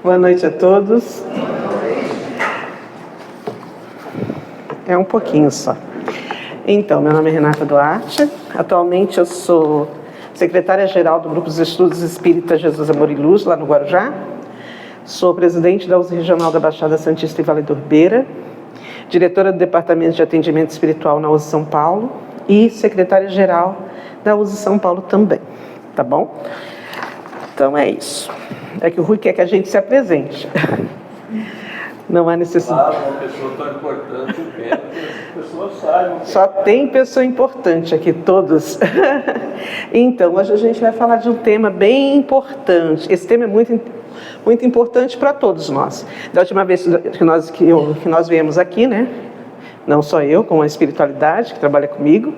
Boa noite a todos. É um pouquinho só. Então, meu nome é Renata Duarte. Atualmente eu sou secretária-geral do Grupo de Estudos Espíritas Jesus Amor e Luz, lá no Guarujá. Sou presidente da USE Regional da Baixada Santista e Vale do Ribeira, diretora do Departamento de Atendimento Espiritual na USE São Paulo e secretária-geral da USE São Paulo também, tá bom? Então é isso. É que o Rui quer que a gente se apresente. Não há necessidade. Claro, uma pessoa tão importante, eu quero que as pessoas saibam. Só tem pessoa importante aqui, todos. Então, hoje a gente vai falar de um tema bem importante. Esse tema é muito importante para todos nós. Da última vez que nós viemos aqui, né? Não só eu, com a espiritualidade, que trabalha comigo,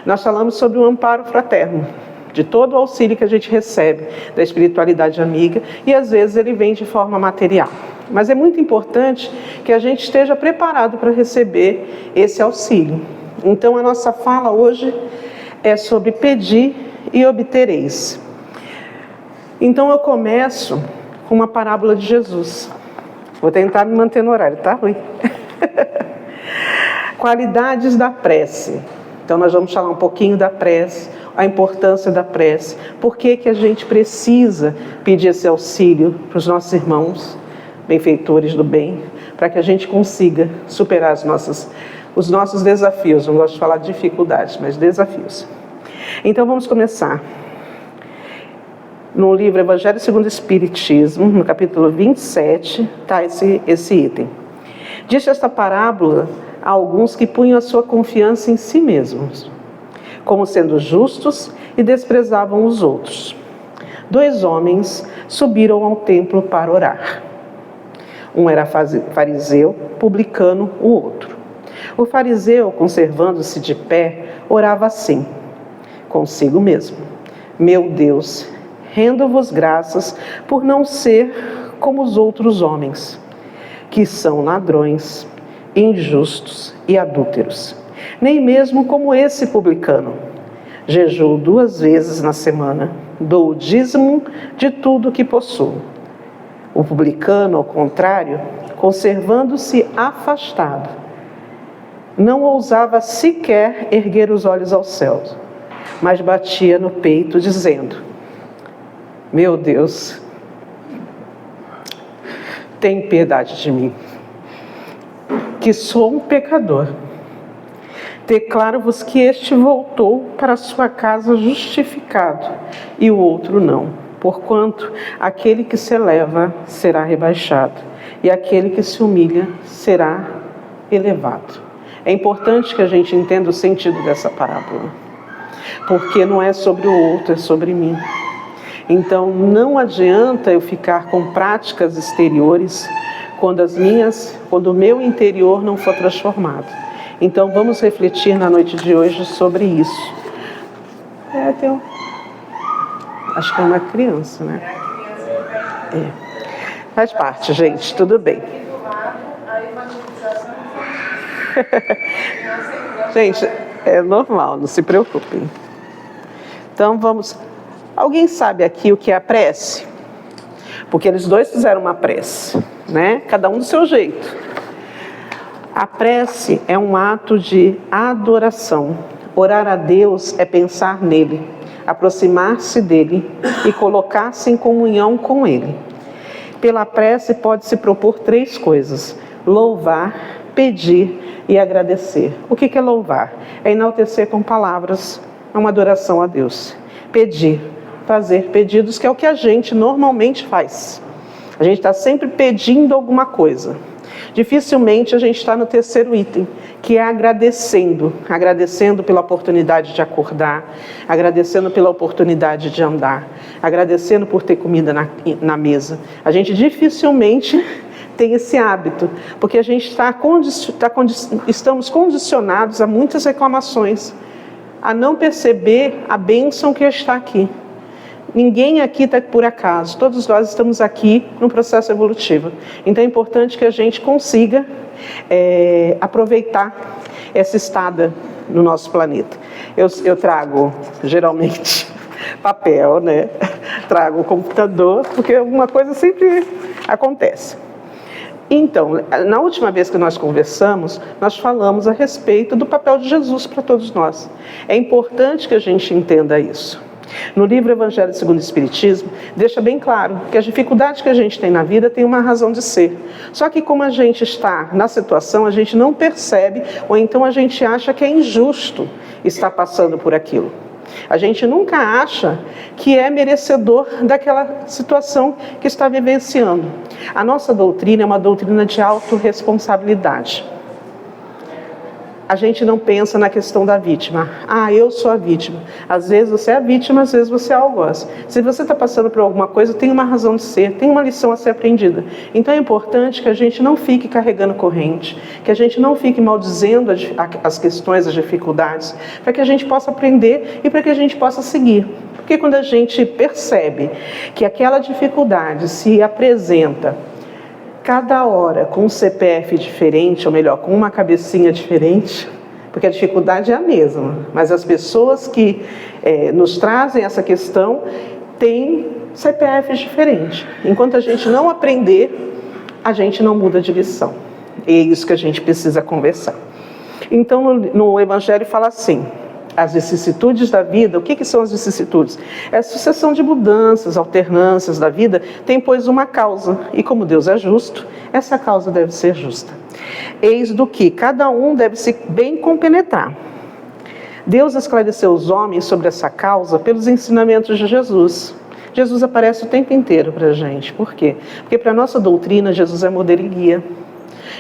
nós falamos sobre o amparo fraterno, de todo o auxílio que a gente recebe da espiritualidade amiga, e às vezes ele vem de forma material. Mas é muito importante que a gente esteja preparado para receber esse auxílio. Então a nossa fala hoje é sobre pedir e obtereis. Então eu começo com uma parábola de Jesus. Vou tentar me manter no horário, tá, Rui? Qualidades da prece. Então nós vamos falar um pouquinho da prece, a importância da prece, por que a gente precisa pedir esse auxílio para os nossos irmãos, benfeitores do bem, para que a gente consiga superar os nossos desafios. Não gosto de falar de dificuldades, mas desafios. Então vamos começar. No livro Evangelho segundo o Espiritismo, no capítulo 27, está esse item. Diz esta parábola a alguns que punham a sua confiança em si mesmos, como sendo justos, e desprezavam os outros. 2 homens subiram ao templo para orar. Um era fariseu, publicano o outro. O fariseu, conservando-se de pé, orava assim, consigo mesmo: meu Deus, rendo-vos graças por não ser como os outros homens, que são ladrões, injustos e adúlteros, nem mesmo como esse publicano. Jejuo 2 vezes na semana, dou o dízimo de tudo que possuo. O publicano, ao contrário, conservando-se afastado, não ousava sequer erguer os olhos aos céus, mas batia no peito, dizendo: meu Deus, tem piedade de mim, que sou um pecador. Declaro-vos que este voltou para sua casa justificado, e o outro não. Porquanto aquele que se eleva será rebaixado, e aquele que se humilha será elevado. É importante que a gente entenda o sentido dessa parábola, porque não é sobre o outro, é sobre mim. Então não adianta eu ficar com práticas exteriores quando o meu interior não for transformado. Então vamos refletir na noite de hoje sobre isso. Acho que é uma criança, né? Faz parte, gente, tudo bem. Gente, é normal, não se preocupem. Então vamos... Alguém sabe aqui o que é a prece? Porque eles 2 fizeram uma prece, né? Cada um do seu jeito. A prece é um ato de adoração. Orar a Deus é pensar nele, aproximar-se dele e colocar-se em comunhão com ele. Pela prece pode-se propor 3 coisas: louvar, pedir e agradecer. O que é louvar? É enaltecer com palavras, é uma adoração a Deus. Pedir, fazer pedidos, que é o que a gente normalmente faz. A gente está sempre pedindo alguma coisa. Dificilmente a gente está no 3º item, que é agradecendo pela oportunidade de acordar, agradecendo pela oportunidade de andar, agradecendo por ter comida na mesa. A gente dificilmente tem esse hábito, porque a gente estamos condicionados a muitas reclamações, a não perceber a bênção que está aqui. Ninguém aqui está por acaso, todos nós estamos aqui no processo evolutivo. Então é importante que a gente consiga aproveitar essa estada no nosso planeta. Eu trago, geralmente, papel, né? Trago o computador, porque alguma coisa sempre acontece. Então, na última vez que nós conversamos, nós falamos a respeito do papel de Jesus para todos nós. É importante que a gente entenda isso. No livro Evangelho segundo o Espiritismo, deixa bem claro que as dificuldades que a gente tem na vida têm uma razão de ser. Só que como a gente está na situação, a gente não percebe, ou então a gente acha que é injusto estar passando por aquilo. A gente nunca acha que é merecedor daquela situação que está vivenciando. A nossa doutrina é uma doutrina de autorresponsabilidade. A gente não pensa na questão da vítima. Ah, eu sou a vítima. Às vezes você é a vítima, às vezes você é o algoz. Se você está passando por alguma coisa, tem uma razão de ser, tem uma lição a ser aprendida. Então é importante que a gente não fique carregando corrente, que a gente não fique maldizendo as questões, as dificuldades, para que a gente possa aprender e para que a gente possa seguir. Porque quando a gente percebe que aquela dificuldade se apresenta cada hora com um CPF diferente, ou melhor, com uma cabecinha diferente, porque a dificuldade é a mesma, mas as pessoas que nos trazem essa questão têm CPFs diferentes. Enquanto a gente não aprender, a gente não muda de lição. E é isso que a gente precisa conversar. Então, no Evangelho fala assim: as vicissitudes da vida. O que são as vicissitudes? É a sucessão de mudanças, alternâncias da vida, tem, pois, uma causa. E como Deus é justo, essa causa deve ser justa. Eis do que cada um deve se bem compenetrar. Deus esclareceu os homens sobre essa causa pelos ensinamentos de Jesus. Jesus aparece o tempo inteiro para a gente. Por quê? Porque para a nossa doutrina, Jesus é modelo e guia.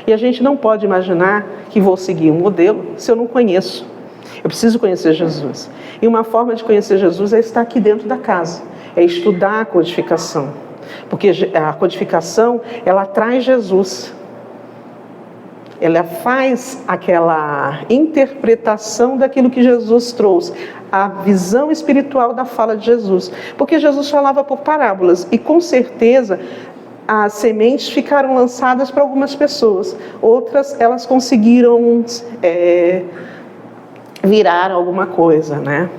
E a gente não pode imaginar que vou seguir um modelo se eu não conheço. Eu preciso conhecer Jesus. E uma forma de conhecer Jesus é estar aqui dentro da casa, é estudar a codificação. Porque a codificação, ela traz Jesus. Ela faz aquela interpretação daquilo que Jesus trouxe, a visão espiritual da fala de Jesus. Porque Jesus falava por parábolas e, com certeza, as sementes ficaram lançadas para algumas pessoas. Outras, elas conseguiram virar alguma coisa, né?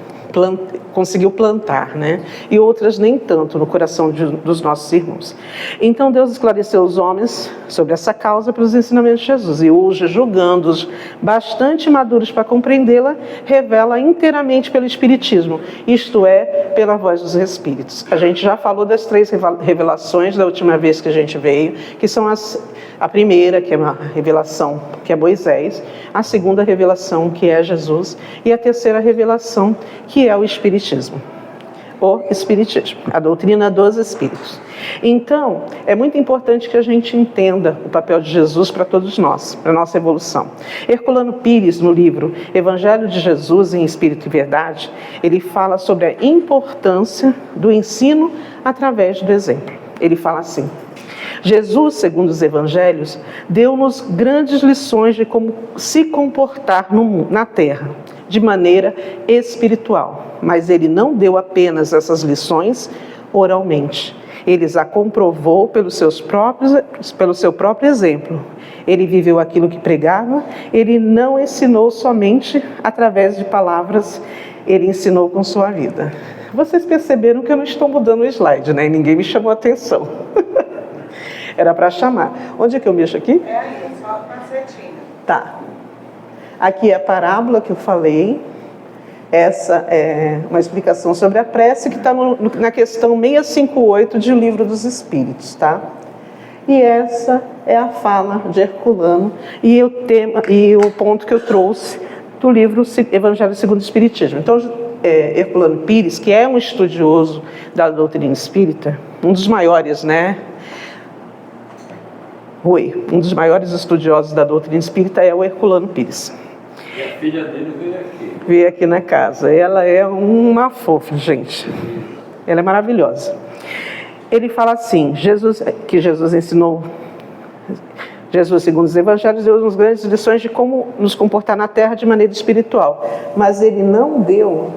Conseguiu plantar, né? E outras nem tanto no coração dos nossos irmãos. Então Deus esclareceu os homens sobre essa causa pelos ensinamentos de Jesus. E hoje, julgando-os bastante maduros para compreendê-la, revela inteiramente pelo Espiritismo, isto é, pela voz dos Espíritos. A gente já falou das 3 revelações da última vez que a gente veio, que são a primeira, que é uma revelação, que é Moisés, a segunda revelação, que é Jesus, e a terceira revelação, que é o Espiritismo. O Espiritismo, a doutrina dos Espíritos. Então, é muito importante que a gente entenda o papel de Jesus para todos nós, para a nossa evolução. Herculano Pires, no livro Evangelho de Jesus em Espírito e Verdade, ele fala sobre a importância do ensino através do exemplo. Ele fala assim: Jesus, segundo os evangelhos, deu-nos grandes lições de como se comportar na terra, de maneira espiritual. Mas ele não deu apenas essas lições oralmente. Ele a comprovou pelo seu próprio exemplo. Ele viveu aquilo que pregava, ele não ensinou somente através de palavras, ele ensinou com sua vida. Vocês perceberam que eu não estou mudando o slide, né? Ninguém me chamou a atenção. Era para chamar. Onde é que eu mexo aqui? É aí, só uma setinha. Tá. Aqui é a parábola que eu falei. Essa é uma explicação sobre a prece que está na questão 658 de O Livro dos Espíritos, tá? E essa é a fala de Herculano e o ponto que eu trouxe do livro Evangelho segundo o Espiritismo. Então, Herculano Pires, que é um estudioso da doutrina espírita, um dos maiores, né? Um dos maiores estudiosos da doutrina espírita é o Herculano Pires. E a filha dele veio aqui. Veio aqui na casa. Ela é uma fofa, gente. Ela é maravilhosa. Ele fala assim, que Jesus ensinou, Jesus, segundo os evangelhos, deu-nos grandes lições de como nos comportar na terra de maneira espiritual. Mas ele não deu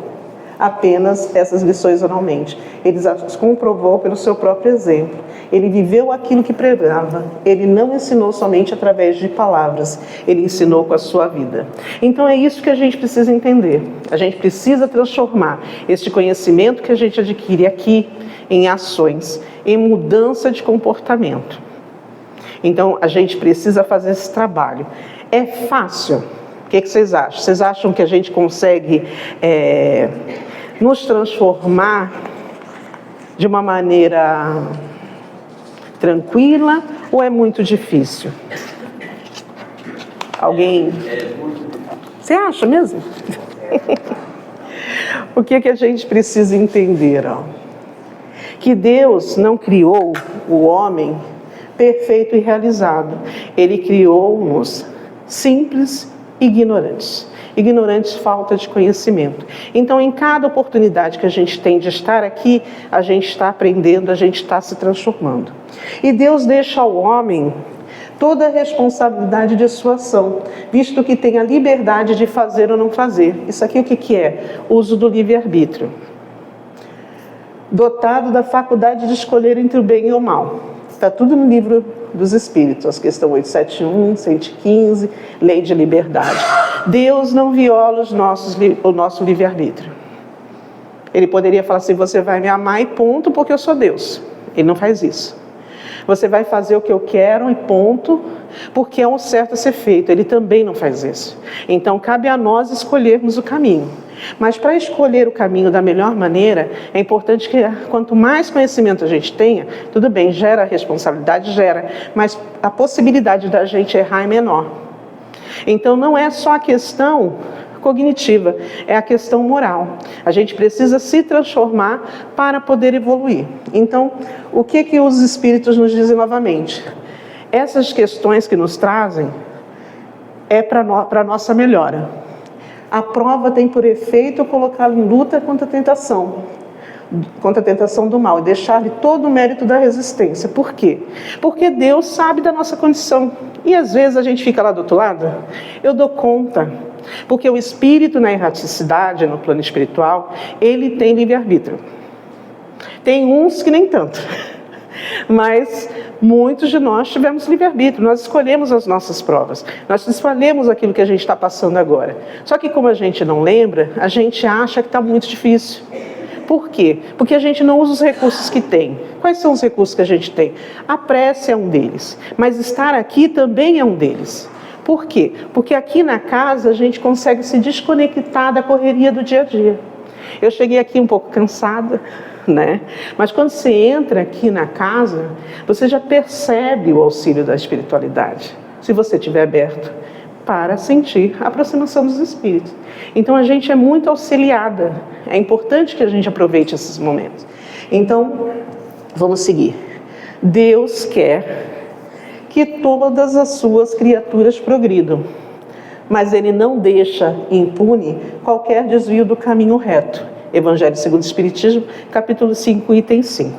apenas essas lições oralmente. Ele as comprovou pelo seu próprio exemplo. Ele viveu aquilo que pregava. Ele não ensinou somente através de palavras. Ele ensinou com a sua vida. Então é isso que a gente precisa entender. A gente precisa transformar este conhecimento que a gente adquire aqui em ações, em mudança de comportamento. Então a gente precisa fazer esse trabalho. É fácil? O que vocês acham? Vocês acham que a gente consegue nos transformar de uma maneira tranquila ou é muito difícil? Alguém? Você acha mesmo? O que a gente precisa entender? Que Deus não criou o homem perfeito e realizado. Ele criou-nos simples e ignorantes. Ignorantes, falta de conhecimento. Então, em cada oportunidade que a gente tem de estar aqui, a gente está aprendendo, a gente está se transformando. E Deus deixa ao homem toda a responsabilidade de sua ação, visto que tem a liberdade de fazer ou não fazer. Isso aqui o que é? Uso do livre-arbítrio. Dotado da faculdade de escolher entre o bem e o mal. Está tudo no livro dos Espíritos, as questões 871, 115, lei de liberdade. Deus não viola o nosso livre-arbítrio. Ele poderia falar assim, você vai me amar e ponto, porque eu sou Deus. Ele não faz isso. Você vai fazer o que eu quero e ponto, porque é o certo a ser feito. Ele também não faz isso. Então, cabe a nós escolhermos o caminho. Mas para escolher o caminho da melhor maneira, é importante que quanto mais conhecimento a gente tenha, tudo bem, gera responsabilidade, gera, mas a possibilidade da gente errar é menor. Então não é só a questão cognitiva, é a questão moral. A gente precisa se transformar para poder evoluir. Então, o que os Espíritos nos dizem novamente? Essas questões que nos trazem é para a nossa melhora. A prova tem por efeito colocá-lo em luta contra a tentação do mal, e deixar-lhe todo o mérito da resistência. Por quê? Porque Deus sabe da nossa condição. E às vezes a gente fica lá do outro lado, eu dou conta. Porque o espírito na erraticidade, no plano espiritual, ele tem livre-arbítrio. Tem uns que nem tanto. Mas muitos de nós tivemos livre-arbítrio, nós escolhemos as nossas provas, nós escolhemos aquilo que a gente está passando agora. Só que como a gente não lembra, a gente acha que está muito difícil. Por quê? Porque a gente não usa os recursos que tem. Quais são os recursos que a gente tem? A prece é um deles, mas estar aqui também é um deles. Por quê? Porque aqui na casa a gente consegue se desconectar da correria do dia a dia. Eu cheguei aqui um pouco cansada, né? Mas quando você entra aqui na casa, você já percebe o auxílio da espiritualidade, se você estiver aberto para sentir a aproximação dos espíritos. Então a gente é muito auxiliada, é importante que a gente aproveite esses momentos. Então, vamos seguir. Deus quer que todas as suas criaturas progridam, mas Ele não deixa impune qualquer desvio do caminho reto. Evangelho segundo o Espiritismo, capítulo 5, item 5.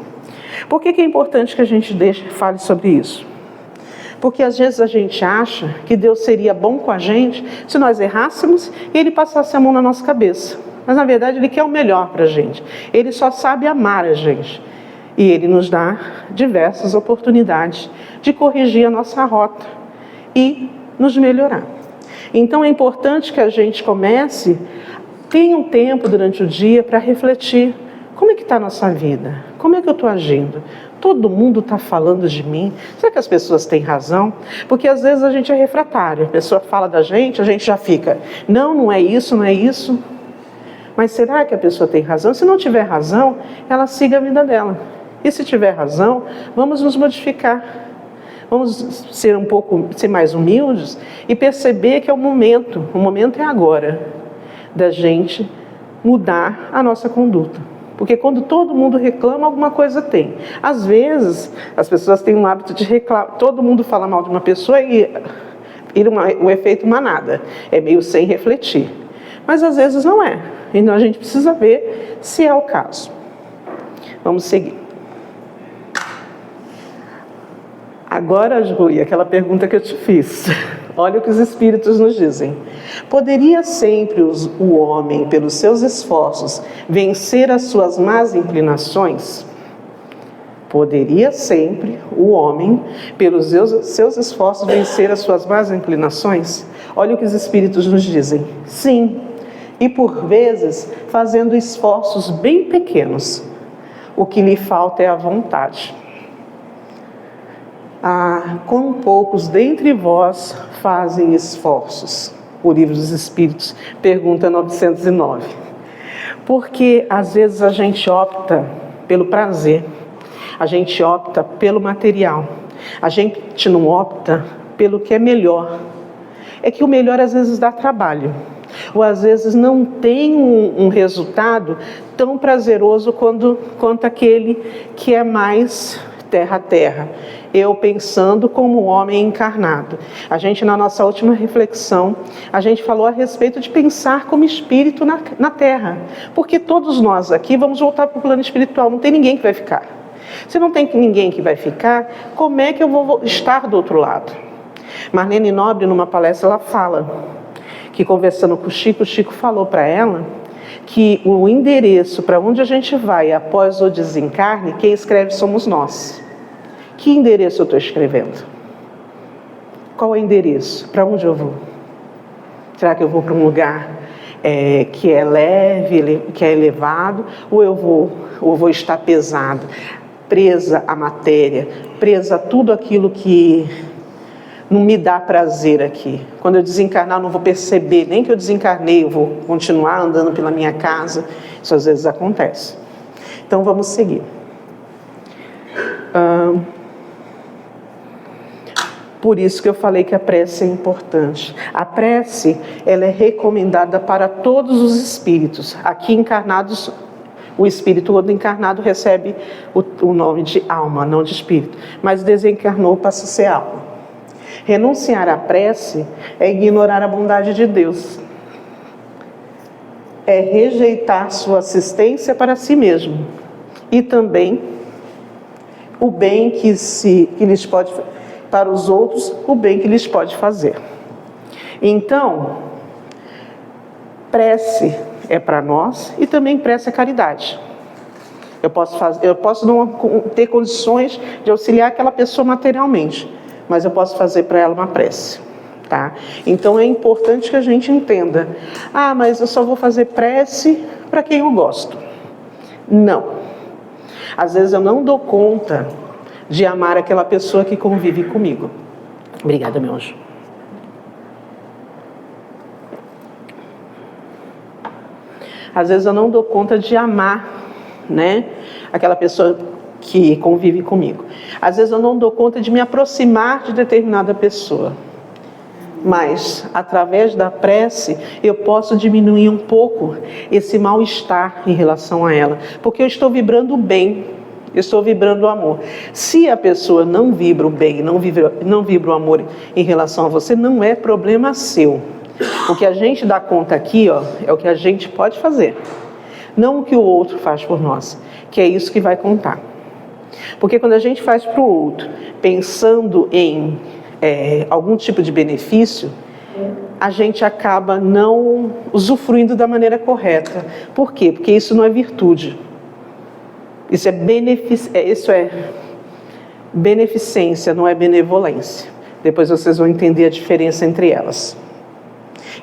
Por que é importante que a gente fale sobre isso? Porque às vezes a gente acha que Deus seria bom com a gente se nós errássemos e Ele passasse a mão na nossa cabeça. Mas na verdade Ele quer o melhor para a gente. Ele só sabe amar a gente. E Ele nos dá diversas oportunidades de corrigir a nossa rota e nos melhorar. Então é importante que a gente comece, tenha um tempo durante o dia para refletir. Como é que está a nossa vida? Como é que eu estou agindo? Todo mundo está falando de mim. Será que as pessoas têm razão? Porque às vezes a gente é refratário. A pessoa fala da gente, a gente já fica, não é isso, não é isso. Mas será que a pessoa tem razão? Se não tiver razão, ela siga a vida dela. E se tiver razão, vamos nos modificar. Vamos ser mais humildes e perceber que é o momento é agora da gente mudar a nossa conduta. Porque quando todo mundo reclama, alguma coisa tem. Às vezes, as pessoas têm um hábito de reclamar, todo mundo fala mal de uma pessoa e o efeito manada. É meio sem refletir. Mas às vezes não é. Então a gente precisa ver se é o caso. Vamos seguir. Agora, Rui, aquela pergunta que eu te fiz. Olha o que os Espíritos nos dizem. Poderia sempre o homem, pelos seus esforços, vencer as suas más inclinações? Poderia sempre o homem, pelos seus esforços, vencer as suas más inclinações? Olha o que os Espíritos nos dizem. Sim, e por vezes fazendo esforços bem pequenos. O que lhe falta é a vontade. Quão poucos dentre vós fazem esforços? O Livro dos Espíritos, pergunta 909. Porque às vezes a gente opta pelo prazer, a gente opta pelo material, a gente não opta pelo que é melhor. É que o melhor às vezes dá trabalho, ou às vezes não tem um resultado tão prazeroso quanto aquele que é mais terra a terra. Eu pensando como homem encarnado. A gente, na nossa última reflexão, a gente falou a respeito de pensar como espírito na terra. Porque todos nós aqui vamos voltar para o plano espiritual, não tem ninguém que vai ficar. Se não tem ninguém que vai ficar, como é que eu vou estar do outro lado? Marlene Nobre, numa palestra, ela fala que, conversando com o Chico falou para ela que o endereço para onde a gente vai após o desencarne, quem escreve somos nós. Que endereço eu estou escrevendo? Qual é o endereço? Para onde eu vou? Será que eu vou para um lugar que é leve, que é elevado? Ou eu vou estar pesado, presa à matéria, presa a tudo aquilo que não me dá prazer aqui? Quando eu desencarnar, eu não vou perceber nem que eu desencarnei, eu vou continuar andando pela minha casa. Isso às vezes acontece. Então vamos seguir. Por isso que eu falei que a prece é importante. A prece, ela é recomendada para todos os espíritos. Aqui encarnados, o espírito quando encarnado recebe o nome de alma, não de espírito. Mas desencarnou, passa a ser alma. Renunciar à prece é ignorar a bondade de Deus. É rejeitar sua assistência para si mesmo. E também o bem que lhes pode para os outros, o bem que lhes pode fazer. Então, prece é para nós e também prece é caridade. Eu posso não ter condições de auxiliar aquela pessoa materialmente, mas eu posso fazer para ela uma prece, tá? Então é importante que a gente entenda. Mas eu só vou fazer prece para quem eu gosto. Não. Às vezes eu não dou conta de amar aquela pessoa que convive comigo. Obrigada, meu anjo. Às vezes eu não dou conta de amar, né, aquela pessoa que convive comigo. Às vezes eu não dou conta de me aproximar de determinada pessoa. Mas, através da prece, eu posso diminuir um pouco esse mal-estar em relação a ela. Porque eu estou vibrando o bem. Eu estou vibrando o amor. Se a pessoa não vibra o bem, não vibra o amor em relação a você, não é problema seu. O que a gente dá conta aqui, é o que a gente pode fazer. Não o que o outro faz por nós, que é isso que vai contar. Porque quando a gente faz para o outro, pensando em algum tipo de benefício, a gente acaba não usufruindo da maneira correta. Por quê? Porque isso não é virtude. Isso é beneficência, não é benevolência. Depois vocês vão entender a diferença entre elas.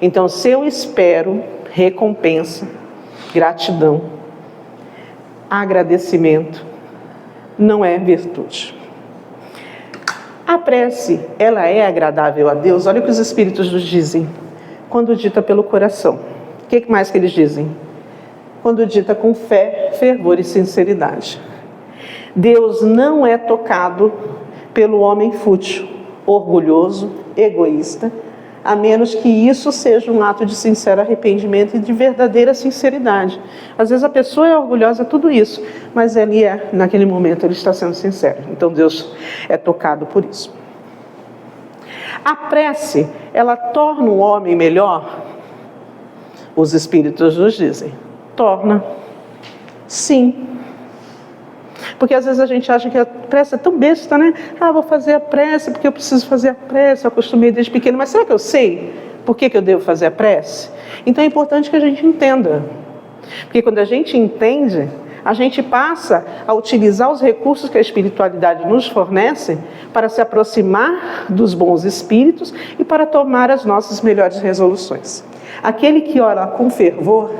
Então, se eu espero recompensa, gratidão, agradecimento, não é virtude. A prece, ela é agradável a Deus. Olha o que os Espíritos nos dizem. Quando dita pelo coração. O que mais que eles dizem? Quando dita com fé, fervor e sinceridade. Deus não é tocado pelo homem fútil, orgulhoso, egoísta, a menos que isso seja um ato de sincero arrependimento e de verdadeira sinceridade. Às vezes a pessoa é orgulhosa, tudo isso, mas naquele momento ele está sendo sincero. Então Deus é tocado por isso. A prece, ela torna o homem melhor? Os Espíritos nos dizem. Torna. Sim. Porque às vezes a gente acha que a prece é tão besta, né? Vou fazer a prece porque eu preciso fazer a prece, eu acostumei desde pequeno. Mas será que eu sei por que eu devo fazer a prece? Então é importante que a gente entenda. Porque quando a gente entende, a gente passa a utilizar os recursos que a espiritualidade nos fornece para se aproximar dos bons espíritos e para tomar as nossas melhores resoluções. Aquele que ora com fervor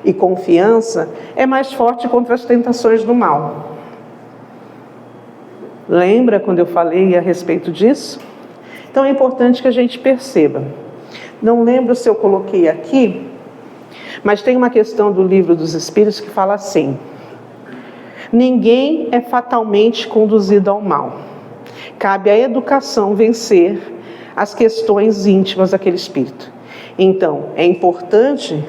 e confiança é mais forte contra as tentações do mal. Lembra quando eu falei a respeito disso? Então é importante que a gente perceba. Não lembro se eu coloquei aqui, mas tem uma questão do Livro dos Espíritos que fala assim: ninguém é fatalmente conduzido ao mal. Cabe à educação vencer as questões íntimas daquele espírito. Então, é importante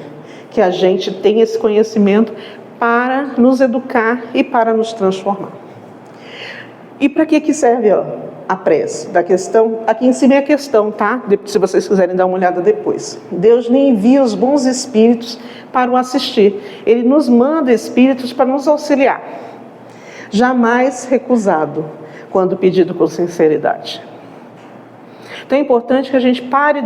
que a gente tenha esse conhecimento para nos educar e para nos transformar. E para que serve a prece? Da questão, aqui em cima é a questão, tá? Se vocês quiserem dar uma olhada depois. Deus lhe envia os bons espíritos para o assistir. Ele nos manda espíritos para nos auxiliar. Jamais recusado, quando pedido com sinceridade. Então é importante que a gente pare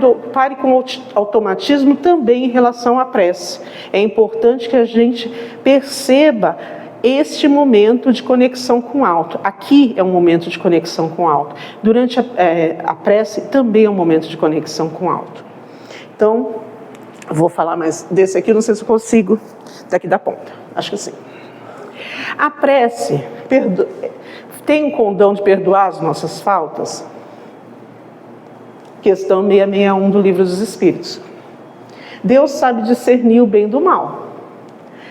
com o automatismo também em relação à prece. É importante que a gente perceba este momento de conexão com o alto. Aqui é um momento de conexão com o alto. Durante a prece também é um momento de conexão com o alto. Então, vou falar mais desse aqui, não sei se eu consigo daqui da ponta. Acho que sim. A prece tem o condão de perdoar as nossas faltas? Questão 661 do Livro dos Espíritos. Deus sabe discernir o bem do mal.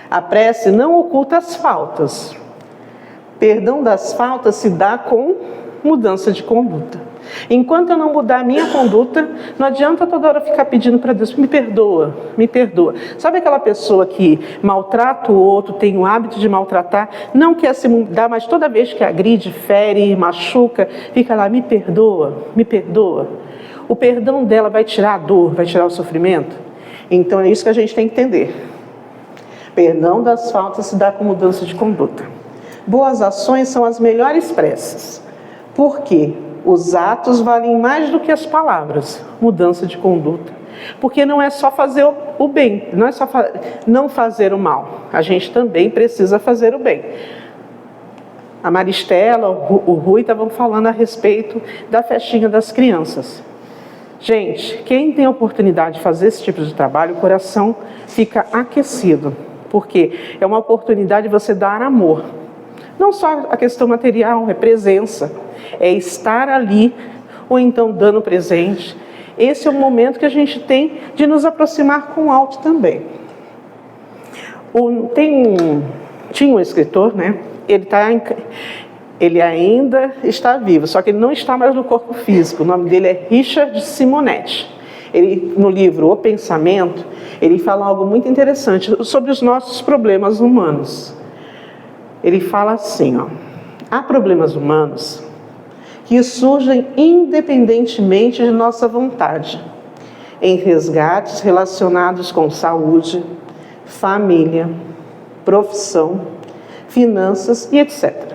A prece não oculta as faltas. Perdão das faltas se dá com mudança de conduta. Enquanto eu não mudar a minha conduta, não adianta toda hora ficar pedindo para Deus: me perdoa, me perdoa. Sabe aquela pessoa que maltrata o outro, tem o hábito de maltratar, não quer se mudar, mas toda vez que agride, fere, machuca, fica lá: me perdoa, me perdoa. O perdão dela vai tirar a dor, vai tirar o sofrimento? Então é isso que a gente tem que entender. Perdão das faltas se dá com mudança de conduta. Boas ações são as melhores preces. Por quê? Os atos valem mais do que as palavras. Mudança de conduta. Porque não é só fazer o bem, não é só não fazer o mal. A gente também precisa fazer o bem. A Maristela, o Rui estavam falando a respeito da festinha das crianças. Gente, quem tem a oportunidade de fazer esse tipo de trabalho, o coração fica aquecido. Porque é uma oportunidade de você dar amor. Não só a questão material, é presença. É estar ali, ou então dando presente. Esse é o momento que a gente tem de nos aproximar com o alto também. Tinha um escritor, né? Ele ainda está vivo, só que ele não está mais no corpo físico. O nome dele é Richard Simonetti. Ele, no livro O Pensamento, ele fala algo muito interessante sobre os nossos problemas humanos. Ele fala assim, há problemas humanos que surgem independentemente de nossa vontade, em resgates relacionados com saúde, família, profissão, finanças e etc.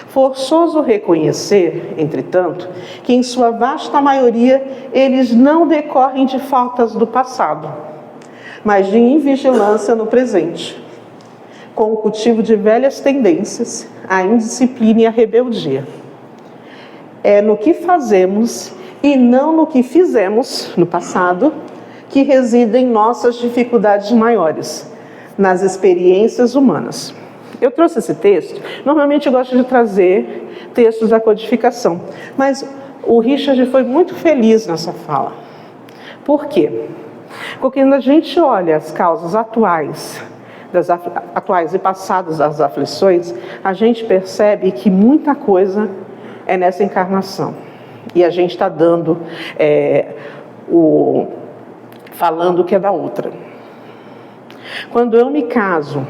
Forçoso reconhecer, entretanto, que em sua vasta maioria eles não decorrem de faltas do passado, mas de invigilância no presente, com o cultivo de velhas tendências, a indisciplina e a rebeldia. É no que fazemos e não no que fizemos no passado que residem nossas dificuldades maiores, nas experiências humanas. Eu trouxe esse texto, normalmente eu gosto de trazer textos da codificação, mas o Richard foi muito feliz nessa fala. Por quê? Porque quando a gente olha as causas atuais e passadas das aflições, a gente percebe que muita coisa é nessa encarnação. E a gente está dando, falando que é da outra. Quando eu me caso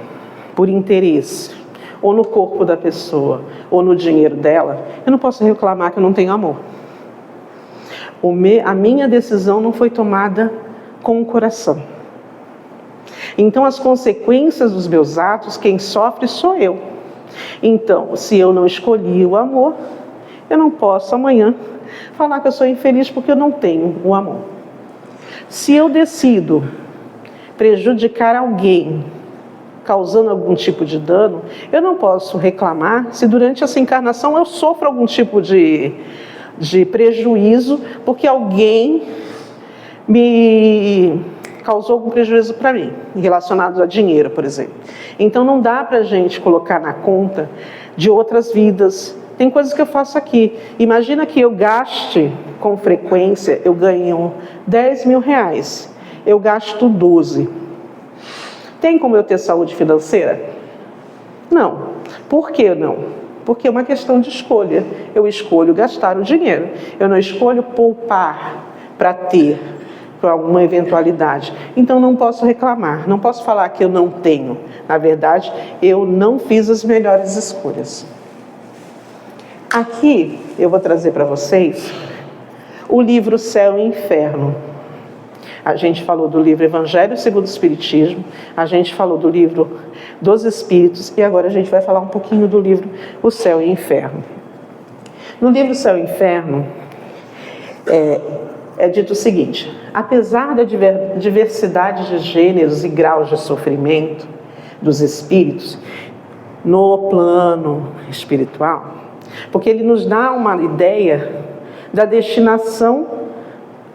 por interesse, ou no corpo da pessoa, ou no dinheiro dela, eu não posso reclamar que eu não tenho amor. A minha decisão não foi tomada com o coração. Então, as consequências dos meus atos, quem sofre sou eu. Então, se eu não escolhi o amor, eu não posso amanhã falar que eu sou infeliz porque eu não tenho o amor. Se eu decido prejudicar alguém, causando algum tipo de dano, eu não posso reclamar se durante essa encarnação eu sofro algum tipo de prejuízo porque alguém me causou algum prejuízo para mim, relacionado a dinheiro, por exemplo. Então não dá para a gente colocar na conta de outras vidas. Tem coisas que eu faço aqui. Imagina que eu gaste com frequência, eu ganho 10 mil reais, eu gasto 12. Tem como eu ter saúde financeira? Não. Por que não? Porque é uma questão de escolha. Eu escolho gastar o dinheiro. Eu não escolho poupar para ter, para alguma eventualidade. Então não posso reclamar, não posso falar que eu não tenho. Na verdade, eu não fiz as melhores escolhas. Aqui eu vou trazer para vocês o livro Céu e Inferno. A gente falou do livro Evangelho segundo o Espiritismo, a gente falou do livro dos Espíritos e agora a gente vai falar um pouquinho do livro O Céu e Inferno. No livro Céu e Inferno é dito o seguinte: apesar da diversidade de gêneros e graus de sofrimento dos espíritos no plano espiritual, porque ele nos dá uma ideia da destinação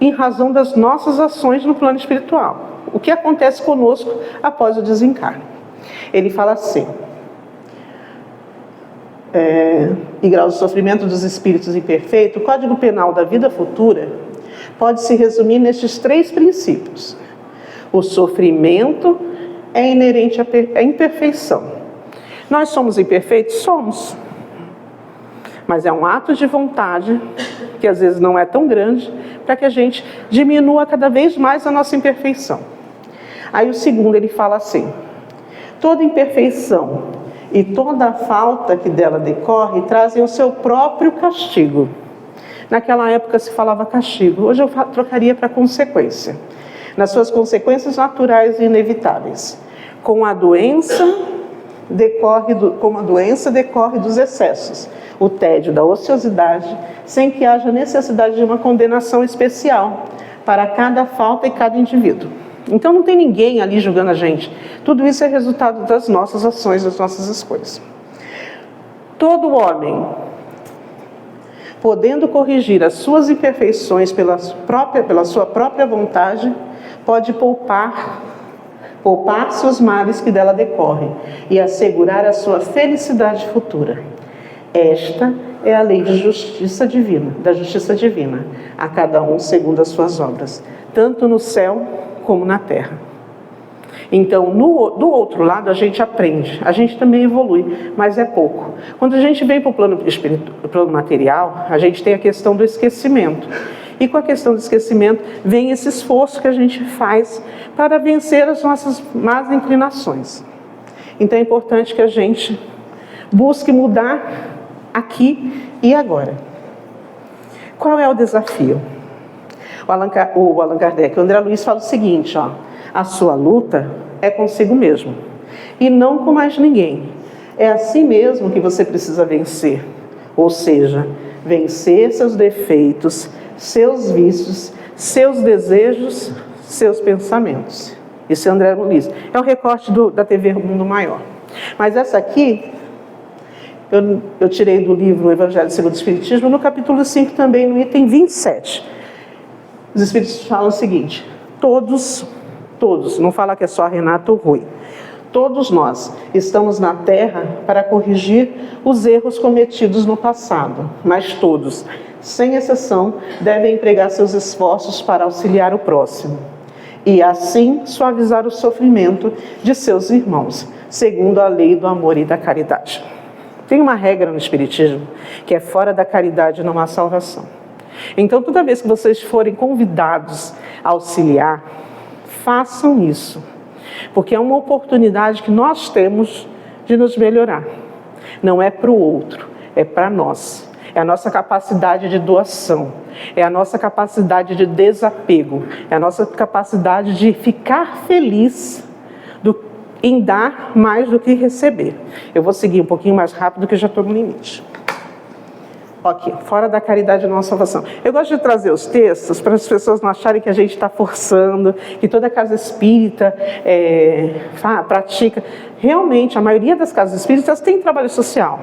em razão das nossas ações no plano espiritual. O que acontece conosco após o desencarne. Ele fala assim: e graus de sofrimento dos espíritos imperfeitos, o Código Penal da vida futura pode se resumir nestes 3 princípios. O sofrimento é inerente à imperfeição. Nós somos imperfeitos? Somos. Mas é um ato de vontade, que às vezes não é tão grande, para que a gente diminua cada vez mais a nossa imperfeição. Aí o segundo, ele fala assim: toda imperfeição e toda falta que dela decorre trazem o seu próprio castigo. Naquela época se falava castigo, hoje eu trocaria para consequência. Nas suas consequências naturais e inevitáveis. Como a doença decorre dos excessos, o tédio da ociosidade, sem que haja necessidade de uma condenação especial para cada falta e cada indivíduo. Então não tem ninguém ali julgando a gente. Tudo isso é resultado das nossas ações, das nossas escolhas. Todo homem, podendo corrigir as suas imperfeições pela sua própria vontade, pode poupar-se os males que dela decorrem e assegurar a sua felicidade futura. Esta é a lei de justiça divina, da justiça divina, a cada um segundo as suas obras, tanto no céu como na terra. Então, do outro lado, a gente aprende, a gente também evolui, mas é pouco. Quando a gente vem para o plano material, a gente tem a questão do esquecimento. E com a questão do esquecimento, vem esse esforço que a gente faz para vencer as nossas más inclinações. Então, é importante que a gente busque mudar aqui e agora. Qual é o desafio? O Allan Kardec, o André Luiz fala o seguinte, a sua luta é consigo mesmo e não com mais ninguém. É a si mesmo que você precisa vencer, ou seja, vencer seus defeitos, seus vícios, seus desejos, seus pensamentos. Isso é André Luiz. É o recorte da TV Mundo Maior. Mas essa aqui, eu tirei do livro Evangelho segundo o Espiritismo, no capítulo 5 também, no item 27. Os Espíritos falam o seguinte: todos, não fala que é só Renato Rui, todos nós estamos na Terra para corrigir os erros cometidos no passado, mas todos, sem exceção, devem empregar seus esforços para auxiliar o próximo e assim suavizar o sofrimento de seus irmãos, segundo a lei do amor e da caridade. Tem uma regra no Espiritismo que é: fora da caridade não há salvação. Então, toda vez que vocês forem convidados a auxiliar, façam isso, porque é uma oportunidade que nós temos de nos melhorar. Não é para o outro, é para nós. É a nossa capacidade de doação, é a nossa capacidade de desapego, é a nossa capacidade de ficar feliz em dar mais do que receber. Eu vou seguir um pouquinho mais rápido, que eu já estou no limite. Ok, fora da caridade não há salvação. Eu gosto de trazer os textos para as pessoas não acharem que a gente está forçando, que toda casa espírita pratica. Realmente, a maioria das casas espíritas tem trabalho social,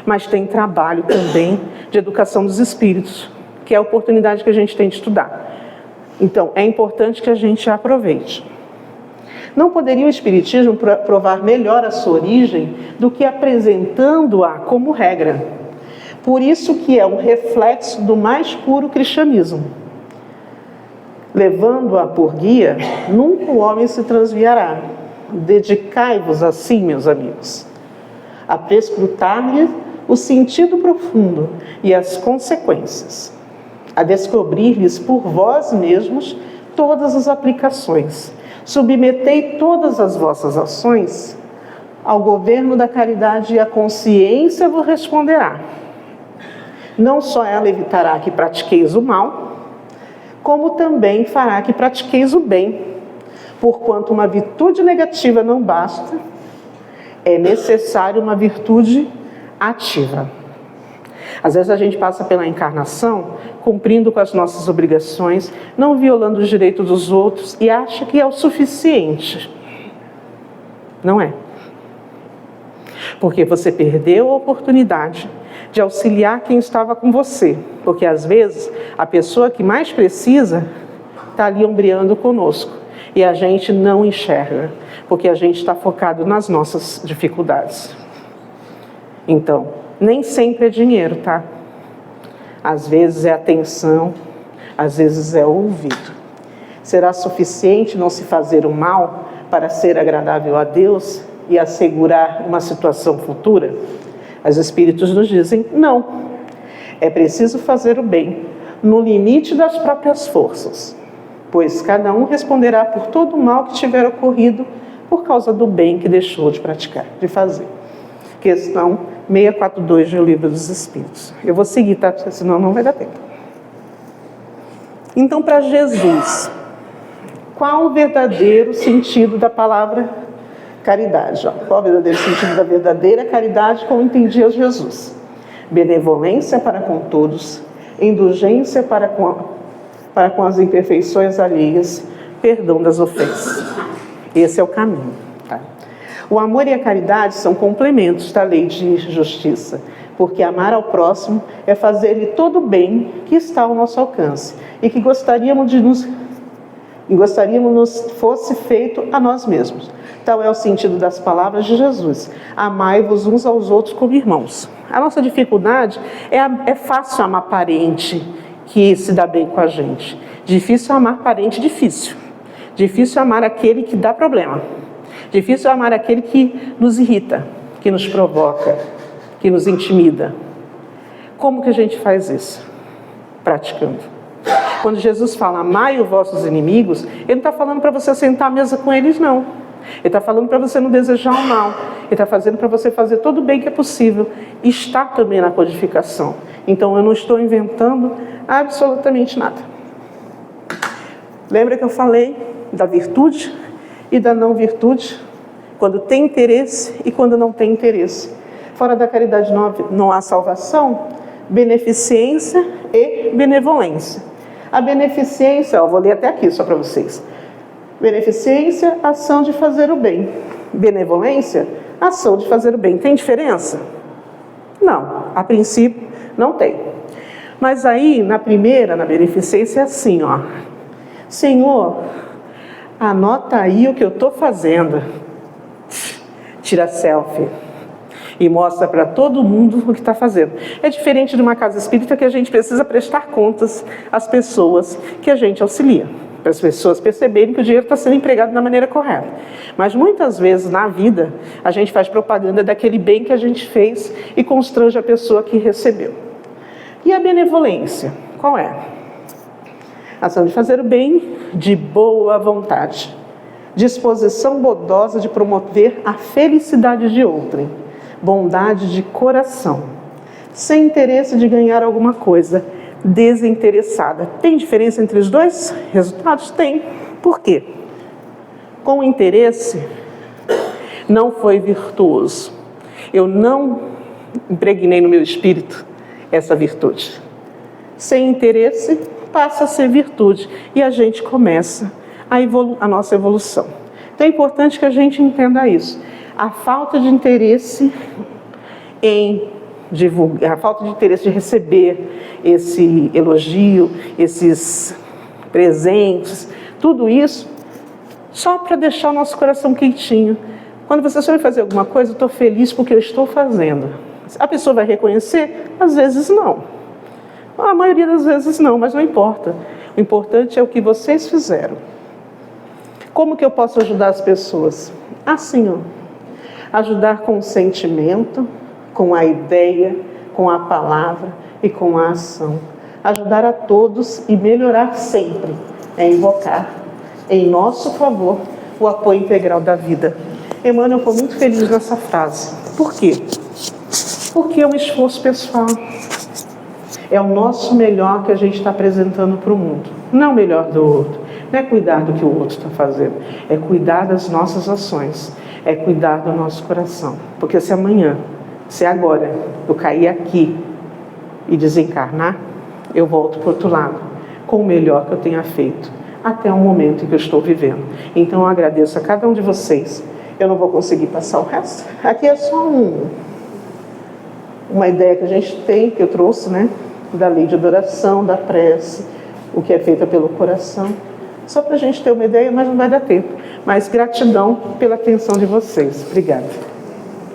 mas tem trabalho também de educação dos espíritos, que é a oportunidade que a gente tem de estudar. Então, é importante que a gente aproveite. Não poderia o Espiritismo provar melhor a sua origem do que apresentando-a como regra. Por isso que é um reflexo do mais puro cristianismo. Levando-a por guia, nunca o homem se transviará. Dedicai-vos assim, meus amigos, a prescrutar-lhe o sentido profundo e as consequências, a descobrir-lhes por vós mesmos todas as aplicações. Submetei todas as vossas ações ao governo da caridade e a consciência vos responderá. Não só ela evitará que pratiqueis o mal, como também fará que pratiqueis o bem. Porquanto uma virtude negativa não basta, é necessário uma virtude ativa. Às vezes a gente passa pela encarnação, cumprindo com as nossas obrigações, não violando os direitos dos outros e acha que é o suficiente. Não é. Porque você perdeu a oportunidade de auxiliar quem estava com você. Porque às vezes a pessoa que mais precisa está ali ombreando conosco. E a gente não enxerga, porque a gente está focado nas nossas dificuldades. Então, nem sempre é dinheiro, tá? Às vezes é atenção, às vezes é ouvido. Será suficiente não se fazer o mal para ser agradável a Deus e assegurar uma situação futura? Os Espíritos nos dizem, não. É preciso fazer o bem, no limite das próprias forças, pois cada um responderá por todo o mal que tiver ocorrido por causa do bem que deixou de praticar, de fazer. Questão 642 do Livro dos Espíritos. Eu vou seguir, tá? Senão não vai dar tempo. Então, para Jesus, qual o verdadeiro sentido da palavra caridade? Qual o verdadeiro sentido da verdadeira caridade, como entendia Jesus? Benevolência para com todos, indulgência para com as imperfeições alheias, perdão das ofensas. Esse é o caminho. Tá? O amor e a caridade são complementos da lei de justiça, porque amar ao próximo é fazer-lhe todo o bem que está ao nosso alcance e que gostaríamos nos fosse feito a nós mesmos. Tal é o sentido das palavras de Jesus. Amai-vos uns aos outros como irmãos. A nossa dificuldade é fácil amar parente que se dá bem com a gente. Difícil amar parente difícil. Difícil amar aquele que dá problema. Difícil amar aquele que nos irrita, que nos provoca, que nos intimida. Como que a gente faz isso? Praticando. Quando Jesus fala, amai os vossos inimigos, Ele não está falando para você sentar à mesa com eles, não. Ele está falando para você não desejar o mal. Ele está fazendo para você fazer todo o bem que é possível. E está também na codificação. Então eu não estou inventando absolutamente nada. Lembra que eu falei da virtude e da não virtude? Quando tem interesse e quando não tem interesse. Fora da caridade não há salvação, beneficência e benevolência. A beneficência, vou ler até aqui só para vocês. Beneficência, ação de fazer o bem. Benevolência, ação de fazer o bem. Tem diferença? Não, a princípio não tem. Mas aí, na primeira, na beneficência, é assim, ó. Senhor, anota aí o que eu estou fazendo. Tira selfie. E mostra para todo mundo o que está fazendo. É diferente de uma casa espírita que a gente precisa prestar contas às pessoas que a gente auxilia. Para as pessoas perceberem que o dinheiro está sendo empregado da maneira correta. Mas muitas vezes na vida a gente faz propaganda daquele bem que a gente fez e constrange a pessoa que recebeu. E a benevolência? Qual é? Ação de fazer o bem de boa vontade. Disposição bondosa de promover a felicidade de outrem. Bondade de coração. Sem interesse de ganhar alguma coisa. Desinteressada. Tem diferença entre os dois resultados? Tem. Por quê? Com interesse, não foi virtuoso. Eu não impregnei no meu espírito essa virtude. Sem interesse, passa a ser virtude. E a gente começa a nossa evolução. Então é importante que a gente entenda isso. A falta de interesse em divulgar, a falta de interesse de receber esse elogio, esses presentes, tudo isso, só para deixar o nosso coração quentinho. Quando você só vai fazer alguma coisa, eu estou feliz porque eu estou fazendo. A pessoa vai reconhecer? Às vezes não. A maioria das vezes não, mas não importa. O importante é o que vocês fizeram. Como que eu posso ajudar as pessoas? Assim, ó. Ajudar com o sentimento, com a ideia, com a palavra e com a ação. Ajudar a todos e melhorar sempre é invocar, em nosso favor, o apoio integral da vida. Emmanuel ficou muito feliz nessa frase. Por quê? Porque é um esforço pessoal. É o nosso melhor que a gente está apresentando para o mundo. Não o melhor do outro. Não é cuidar do que o outro está fazendo. É cuidar das nossas ações. É cuidar do nosso coração. Porque se amanhã, se agora, eu cair aqui e desencarnar, eu volto para o outro lado, com o melhor que eu tenha feito, até o momento em que eu estou vivendo. Então eu agradeço a cada um de vocês. Eu não vou conseguir passar o resto. Aqui é só uma ideia que a gente tem, que eu trouxe, né? Da lei de adoração, da prece, o que é feito pelo coração. Só para a gente ter uma ideia, mas não vai dar tempo. Mas gratidão pela atenção de vocês. Obrigada.